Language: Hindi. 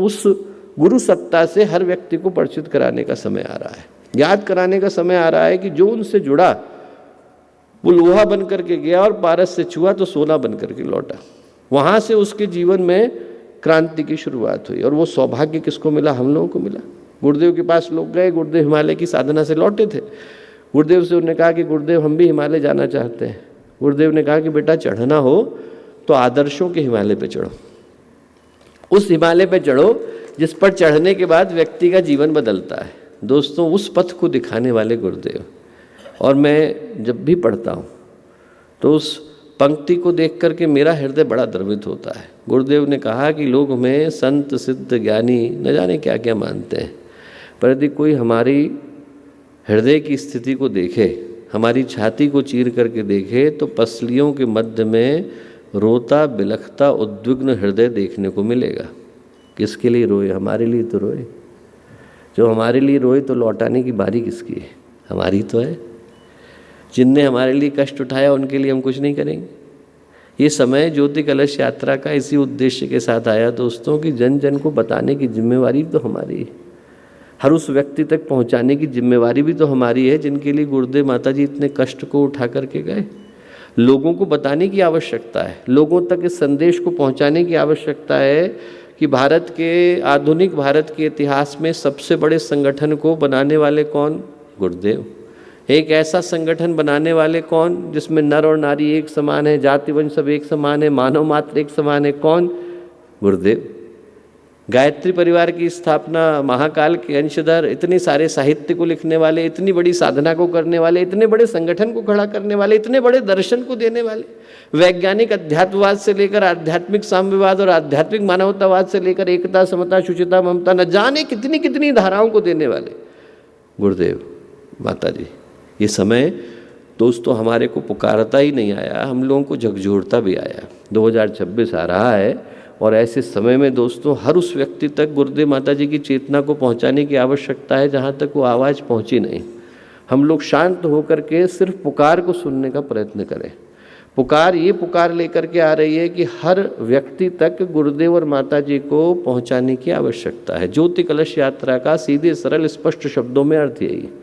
उस गुरु सत्ता से हर व्यक्ति को परिचित कराने का समय आ रहा है, याद कराने का समय आ रहा है कि जो उनसे जुड़ा वो लोहा बन करके गया और पारस से छुआ तो सोना बन करके लौटा। वहाँ से उसके जीवन में क्रांति की शुरुआत हुई। और वो सौभाग्य किसको मिला? हम लोगों को मिला। गुरुदेव के पास लोग गए, गुरुदेव हिमालय की साधना से लौटे थे। गुरुदेव से उन्होंने कहा कि गुरुदेव हम भी हिमालय जाना चाहते हैं। गुरुदेव ने कहा कि बेटा चढ़ना हो तो आदर्शों के हिमालय पे चढ़ो, उस हिमालय पे चढ़ो जिस पर चढ़ने के बाद व्यक्ति का जीवन बदलता है। दोस्तों, उस पथ को दिखाने वाले गुरुदेव। और मैं जब भी पढ़ता हूँ तो उस पंक्ति को देख करके मेरा हृदय बड़ा द्रवित होता है। गुरुदेव ने कहा कि लोग हमें संत सिद्ध ज्ञानी न जाने क्या क्या मानते हैं, पर यदि कोई हमारी हृदय की स्थिति को देखे, हमारी छाती को चीर करके देखे, तो पसलियों के मध्य में रोता बिलखता उद्विग्न हृदय देखने को मिलेगा। किसके लिए रोए? हमारे लिए तो रोए। जो हमारे लिए रोए तो लौटाने की बारी किसकी है? हमारी तो है। जिनने हमारे लिए कष्ट उठाया उनके लिए हम कुछ नहीं करेंगे। ये समय ज्योति कलश यात्रा का इसी उद्देश्य के साथ आया दोस्तों कि जन जन को बताने की जिम्मेवारी तो हमारी है, हर उस व्यक्ति तक पहुंचाने की जिम्मेवारी भी तो हमारी है जिनके लिए गुरुदेव माता जी इतने कष्ट को उठा करके गए। लोगों को बताने की आवश्यकता है, लोगों तक इस संदेश को पहुंचाने की आवश्यकता है कि भारत के, आधुनिक भारत के इतिहास में सबसे बड़े संगठन को बनाने वाले कौन? गुरुदेव। एक ऐसा संगठन बनाने वाले कौन जिसमें नर और नारी एक समान है, जाति वंश सब एक समान है, मानव मात्र एक समान है? कौन? गुरुदेव। गायत्री परिवार की स्थापना, महाकाल के अंशधर, इतने सारे साहित्य को लिखने वाले, इतनी बड़ी साधना को करने वाले, इतने बड़े संगठन को खड़ा करने वाले, इतने बड़े दर्शन को देने वाले, वैज्ञानिक अध्यात्मवाद से लेकर आध्यात्मिक साम्यवाद और आध्यात्मिक मानवतावाद से लेकर एकता, समता, शुचिता, ममता, न जाने कितनी कितनी धाराओं को देने वाले गुरुदेव माता जी। ये समय दोस्तों हमारे को पुकारता ही नहीं आया, हम लोगों को झकझोरता भी आया। 2026 आ रहा है और ऐसे समय में दोस्तों हर उस व्यक्ति तक गुरुदेव माता जी की चेतना को पहुंचाने की आवश्यकता है जहां तक वो आवाज़ पहुंची नहीं। हम लोग शांत होकर के सिर्फ पुकार को सुनने का प्रयत्न करें। पुकार ये पुकार लेकर के आ रही है कि हर व्यक्ति तक गुरुदेव और माता जी को पहुंचाने की आवश्यकता है। ज्योति कलश यात्रा का सीधे सरल स्पष्ट शब्दों में अर्थ यही है।